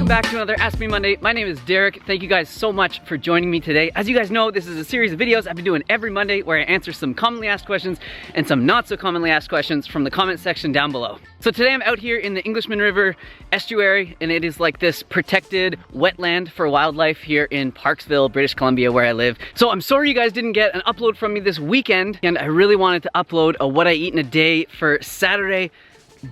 welcome back to another Ask Me Monday. My name is Derek. Thank you guys so much for joining me today. As you guys know, this is a series of videos I've been doing every Monday where I answer some commonly asked questions and some not so commonly asked questions from the comment section down below. So today I'm out here in the Englishman River estuary, and it is like this protected wetland for wildlife here in Parksville, British Columbia, where I live. So I'm sorry you guys didn't get an upload from me this weekend, and I really wanted to upload a what I eat in a day for Saturday.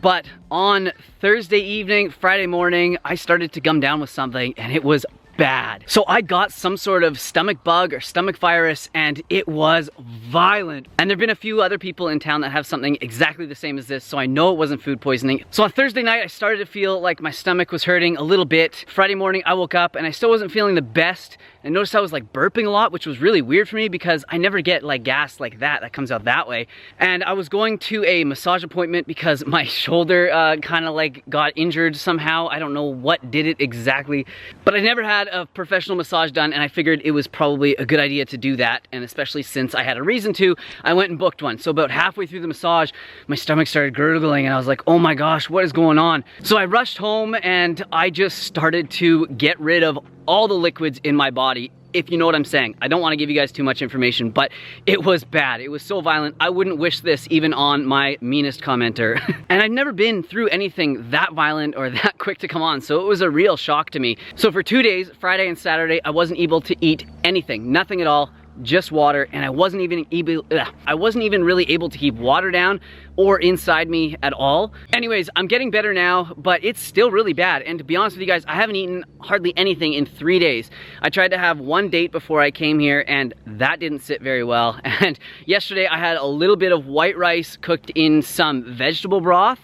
But on Thursday evening, Friday morning, I started to gum down with something and it was bad. So I got some sort of stomach bug or stomach virus, and it was violent. And there've been a few other people in town that have something exactly the same as this, so I know it wasn't food poisoning. So on Thursday night, I started to feel like my stomach was hurting a little bit. Friday morning, I woke up and I still wasn't feeling the best. I noticed I was like burping a lot, which was really weird for me because I never get like gas like that comes out that way. And I was going to a massage appointment because my shoulder kind of like got injured somehow. I don't know what did it exactly, but I never had a professional massage done, and I figured it was probably a good idea to do that. And especially since I had a reason to, I went and booked one. So about halfway through the massage, my stomach started gurgling and I was like, oh my gosh, what is going on? So I rushed home and I just started to get rid of all the liquids in my body, if you know what I'm saying. I don't want to give you guys too much information, but it was bad. It was so violent. I wouldn't wish this even on my meanest commenter. And I've never been through anything that violent or that quick to come on, so it was a real shock to me. So for 2 days, Friday and Saturday, I wasn't able to eat anything, nothing at all, just water, and I wasn't even really able to keep water down or inside me at all. Anyways, I'm getting better now, but it's still really bad. And to be honest with you guys, I haven't eaten hardly anything in 3 days. I tried to have one date before I came here, and that didn't sit very well. And yesterday I had a little bit of white rice cooked in some vegetable broth,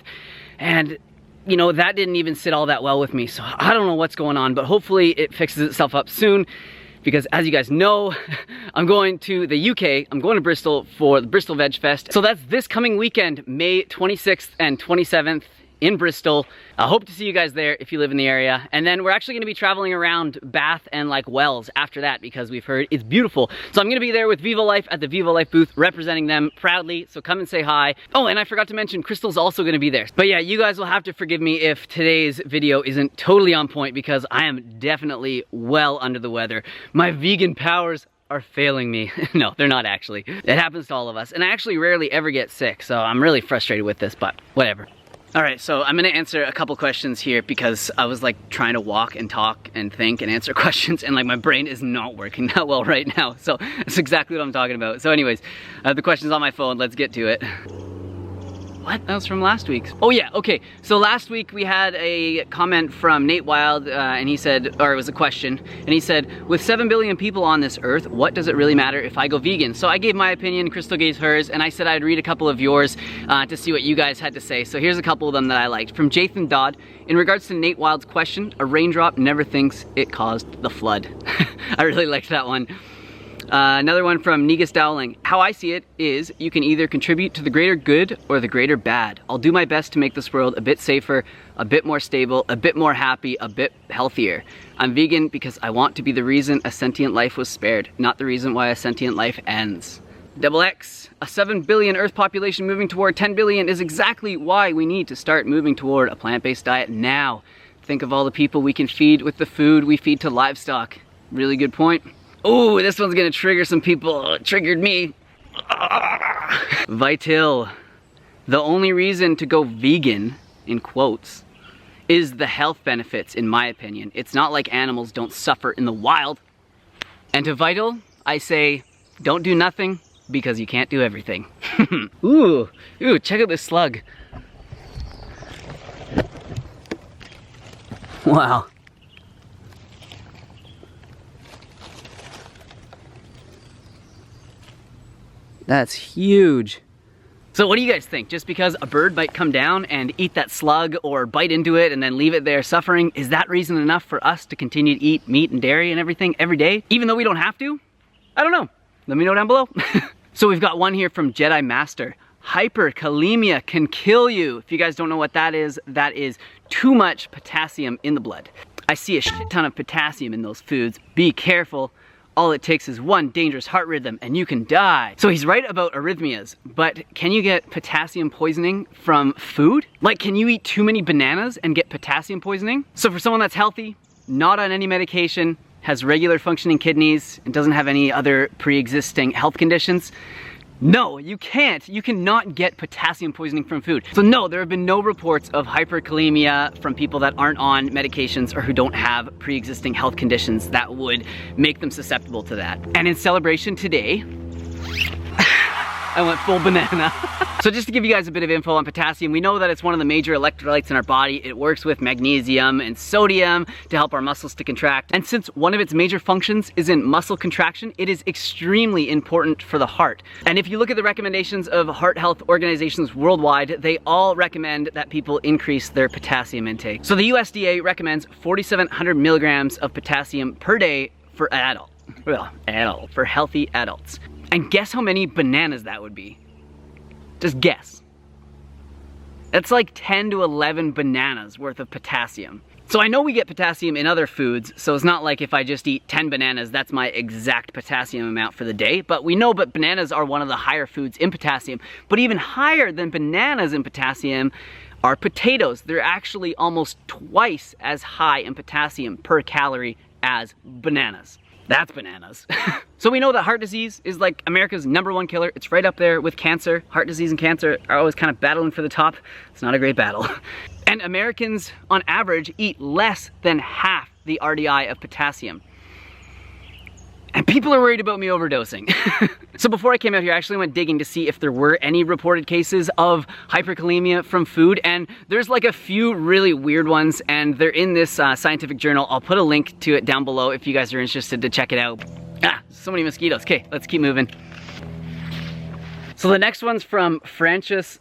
and you know, that didn't even sit all that well with me. So I don't know what's going on, but hopefully it fixes itself up soon. Because as you guys know, I'm going to the UK, I'm going to Bristol for the Bristol Vegfest. So that's this coming weekend, May 26th and 27th in Bristol. I hope to see you guys there if you live in the area. And then we're actually gonna be traveling around Bath and like Wells after that because we've heard it's beautiful. So I'm gonna be there with Viva Life at the Viva Life booth, representing them proudly. So come and say hi. Oh, and I forgot to mention, Crystal's also gonna be there. But yeah, you guys will have to forgive me if today's video isn't totally on point because I am definitely well under the weather. My vegan powers are failing me. No, they're not actually. It happens to all of us. And I actually rarely ever get sick. So I'm really frustrated with this, but whatever. All right, so I'm gonna answer a couple questions here because I was like trying to walk and talk and think and answer questions, and like my brain is not working that well right now. So that's exactly what I'm talking about. So anyways, I have the questions on my phone. Let's get to it. What? That was from last week's. Oh yeah, okay. So last week we had a comment from Nate Wild, and he said, or it was a question, and he said, with 7 billion people on this earth, what does it really matter if I go vegan? So I gave my opinion, Crystal gave hers, and I said I'd read a couple of yours to see what you guys had to say. So here's a couple of them that I liked. From Jathan Dodd, in regards to Nate Wild's question, a raindrop never thinks it caused the flood. I really liked that one. Another one from Negus Dowling. How I see it is you can either contribute to the greater good or the greater bad. I'll do my best to make this world a bit safer, a bit more stable, a bit more happy, a bit healthier. I'm vegan because I want to be the reason a sentient life was spared, not the reason why a sentient life ends. Double X, a 7 billion Earth population moving toward 10 billion is exactly why we need to start moving toward a plant-based diet now. Think of all the people we can feed with the food we feed to livestock. Really good point. Oh, this one's gonna trigger some people. It triggered me. Vital. The only reason to go vegan, in quotes, is the health benefits, in my opinion. It's not like animals don't suffer in the wild. And to Vital, I say, don't do nothing because you can't do everything. Ooh, check out this slug. Wow. That's huge. So what do you guys think? Just because a bird might come down and eat that slug or bite into it and then leave it there suffering, is that reason enough for us to continue to eat meat and dairy and everything every day, even though we don't have to? I don't know. Let me know down below. So we've got one here from Jedi Master. Hyperkalemia can kill you. If you guys don't know what that is too much potassium in the blood. I see a shit ton of potassium in those foods. Be careful. all it takes is one dangerous heart rhythm and you can die. So he's right about arrhythmias, but can you get potassium poisoning from food? Like, can you eat too many bananas and get potassium poisoning? So for someone that's healthy, not on any medication, has regular functioning kidneys, and doesn't have any other pre-existing health conditions, no, you can't. You cannot get potassium poisoning from food. So no, there have been no reports of hyperkalemia from people that aren't on medications or who don't have pre-existing health conditions that would make them susceptible to that. And in celebration today, I went full banana. So just to give you guys a bit of info on potassium, we know that it's one of the major electrolytes in our body. It works with magnesium and sodium to help our muscles to contract. And since one of its major functions is in muscle contraction, it is extremely important for the heart. And if you look at the recommendations of heart health organizations worldwide, they all recommend that people increase their potassium intake. So the USDA recommends 4,700 milligrams of potassium per day for for healthy adults. And guess how many bananas that would be? Just guess. That's like 10 to 11 bananas worth of potassium. So I know we get potassium in other foods, so it's not like if I just eat 10 bananas, that's my exact potassium amount for the day. But we know that bananas are one of the higher foods in potassium. But even higher than bananas in potassium are potatoes. They're actually almost twice as high in potassium per calorie as bananas. That's bananas. So we know that heart disease is like America's #1 killer. It's right up there with cancer. Heart disease and cancer are always kind of battling for the top. It's not a great battle. And Americans, on average, eat less than half the RDI of potassium. And people are worried about me overdosing. So before I came out here, I actually went digging to see if there were any reported cases of hyperkalemia from food, and there's like a few really weird ones, and they're in this scientific journal. I'll put a link to it down below if you guys are interested to check it out. Ah, so many mosquitoes. Okay, let's keep moving. So the next one's from Francis.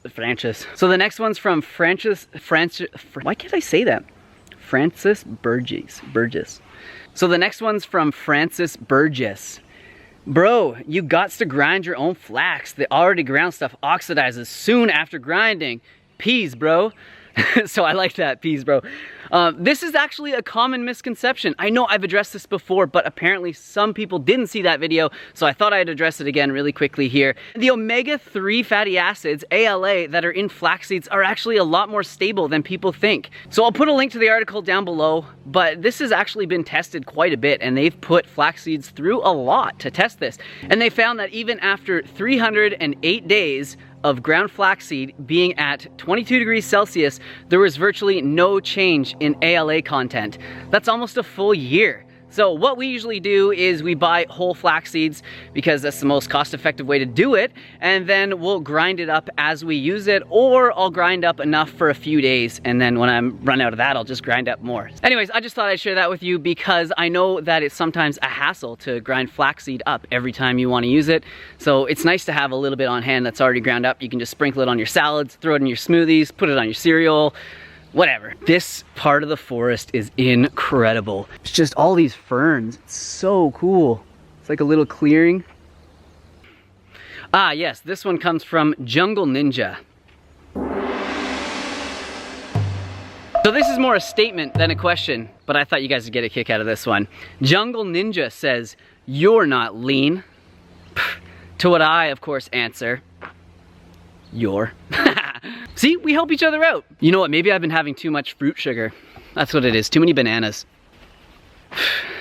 So the next one's from why can't I say that? Francis Burgess. So the next one's from Francis Burgess. Bro, you gots to grind your own flax. The already ground stuff oxidizes soon after grinding. Peas, bro. So I like that, peas, bro. This is actually a common misconception. I know I've addressed this before, but apparently some people didn't see that video, so I thought I'd address it again really quickly here. The omega-3 fatty acids, ALA, that are in flax seeds are actually a lot more stable than people think. So I'll put a link to the article down below, but this has actually been tested quite a bit, and they've put flax seeds through a lot to test this. And they found that even after 308 days of ground flaxseed being at 22 degrees Celsius, there was virtually no change in ALA content. That's almost a full year. So what we usually do is we buy whole flax seeds because that's the most cost-effective way to do it, and then we'll grind it up as we use it, or I'll grind up enough for a few days, and then when I'm run out of that, I'll just grind up more. Anyways, I just thought I'd share that with you because I know that it's sometimes a hassle to grind flaxseed up every time you want to use it. So it's nice to have a little bit on hand that's already ground up. You can just sprinkle it on your salads, throw it in your smoothies, put it on your cereal, whatever. This part of the forest is incredible. It's just all these ferns. It's so cool. It's like a little clearing. Ah, yes, this one comes from Jungle Ninja. So this is more a statement than a question, but I thought you guys would get a kick out of this one. Jungle Ninja says, "You're not lean." To what I, of course, answer, "You're." See, we help each other out. You know what, maybe I've been having too much fruit sugar. That's what it is, too many bananas.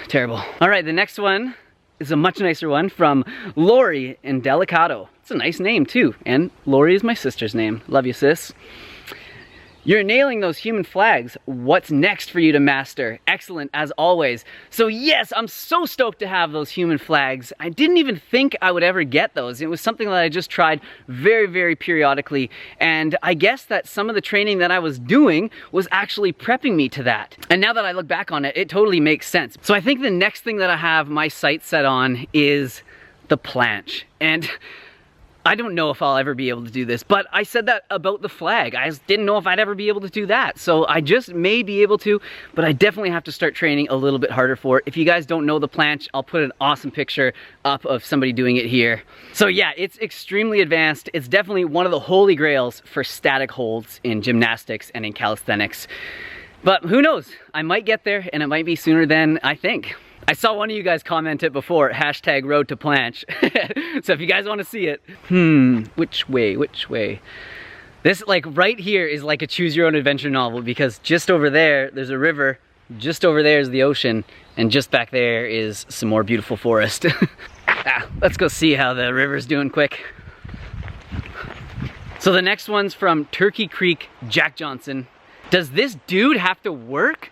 Terrible. All right, the next one is a much nicer one from Lori in Delicato. It's a nice name too, and Lori is my sister's name. Love you, sis. You're nailing those human flags. What's next for you to master? Excellent, as always. So yes, I'm so stoked to have those human flags. I didn't even think I would ever get those. It was something that I just tried very, very periodically. And I guess that some of the training that I was doing was actually prepping me to that. And now that I look back on it, it totally makes sense. So I think the next thing that I have my sights set on is the planche. And I don't know if I'll ever be able to do this, but I said that about the flag. I just didn't know if I'd ever be able to do that. So I just may be able to, but I definitely have to start training a little bit harder for it. If you guys don't know the planche, I'll put an awesome picture up of somebody doing it here. So yeah, it's extremely advanced. It's definitely one of the holy grails for static holds in gymnastics and in calisthenics. But who knows? I might get there, and it might be sooner than I think. I saw one of you guys comment it before, hashtag road to Planche. So if you guys want to see it, which way? This, like, right here is like a choose your own adventure novel, because just over there, there's a river, just over there is the ocean, and just back there is some more beautiful forest. Let's go see how the river's doing quick. So the next one's from Turkey Creek Jack Johnson. Does this dude have to work?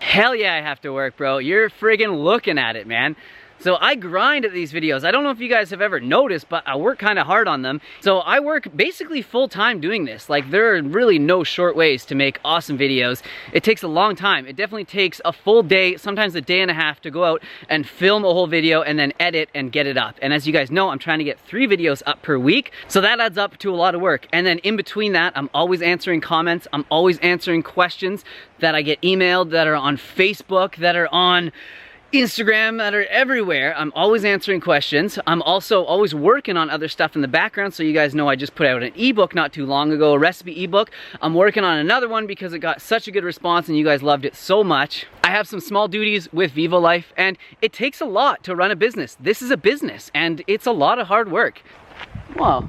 Hell yeah, I have to work, bro. You're friggin' looking at it, man. So I grind at these videos. I don't know if you guys have ever noticed, but I work kind of hard on them. So I work basically full time doing this. Like, there are really no short ways to make awesome videos. It takes a long time. It definitely takes a full day, sometimes a day and a half, to go out and film a whole video and then edit and get it up. And as you guys know, I'm trying to get 3 videos up per week. So that adds up to a lot of work. And then in between that, I'm always answering comments. I'm always answering questions that I get emailed, that are on Facebook, that are on Instagram, that are everywhere. I'm always answering questions. I'm also always working on other stuff in the background. So you guys know I just put out an ebook not too long ago, a recipe ebook. I'm working on another one because it got such a good response and you guys loved it so much. I have some small duties with Vivo Life, and it takes a lot to run a business. This is a business and it's a lot of hard work. Wow.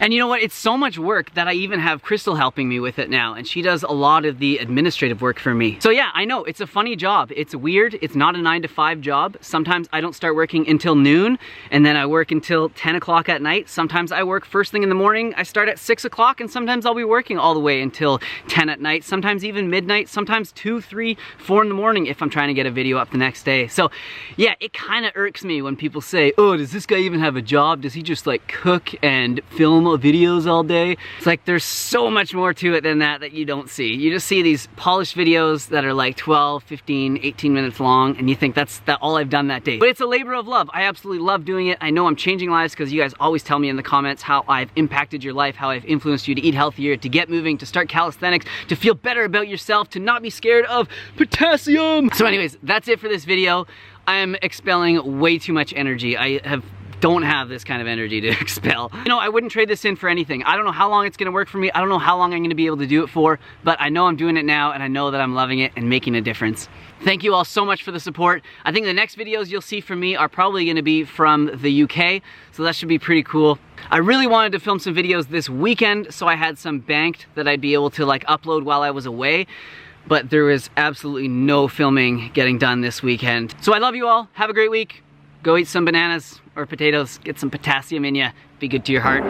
And you know what? It's so much work that I even have Crystal helping me with it now, and she does a lot of the administrative work for me. So yeah, I know, it's a funny job. It's weird. It's not a 9-to-5 job. Sometimes I don't start working until noon, and then I work until 10 o'clock at night. Sometimes I work first thing in the morning. I start at 6 o'clock, and sometimes I'll be working all the way until 10 at night, sometimes even midnight, sometimes 2, 3, 4 in the morning if I'm trying to get a video up the next day. So yeah, it kind of irks me when people say, oh, does this guy even have a job? Does he just like cook and film videos all day? It's like there's so much more to it than that you don't see. You just see these polished videos that are like 12, 15, 18 minutes long, and you think that's all I've done that day. But it's a labor of love. I absolutely love doing it. I know I'm changing lives because you guys always tell me in the comments how I've impacted your life, how I've influenced you to eat healthier, to get moving, to start calisthenics, to feel better about yourself, to not be scared of potassium. So anyways, that's it for this video. I am expelling way too much energy. Don't have this kind of energy to expel. You know, I wouldn't trade this in for anything. I don't know how long it's gonna work for me. I don't know how long I'm gonna be able to do it for, but I know I'm doing it now, and I know that I'm loving it and making a difference. Thank you all so much for the support. I think the next videos you'll see from me are probably gonna be from the UK, so that should be pretty cool. I really wanted to film some videos this weekend, so I had some banked that I'd be able to like upload while I was away, but there was absolutely no filming getting done this weekend. So I love you all. Have a great week. Go eat some bananas or potatoes. Get some potassium in you. Be good to your heart.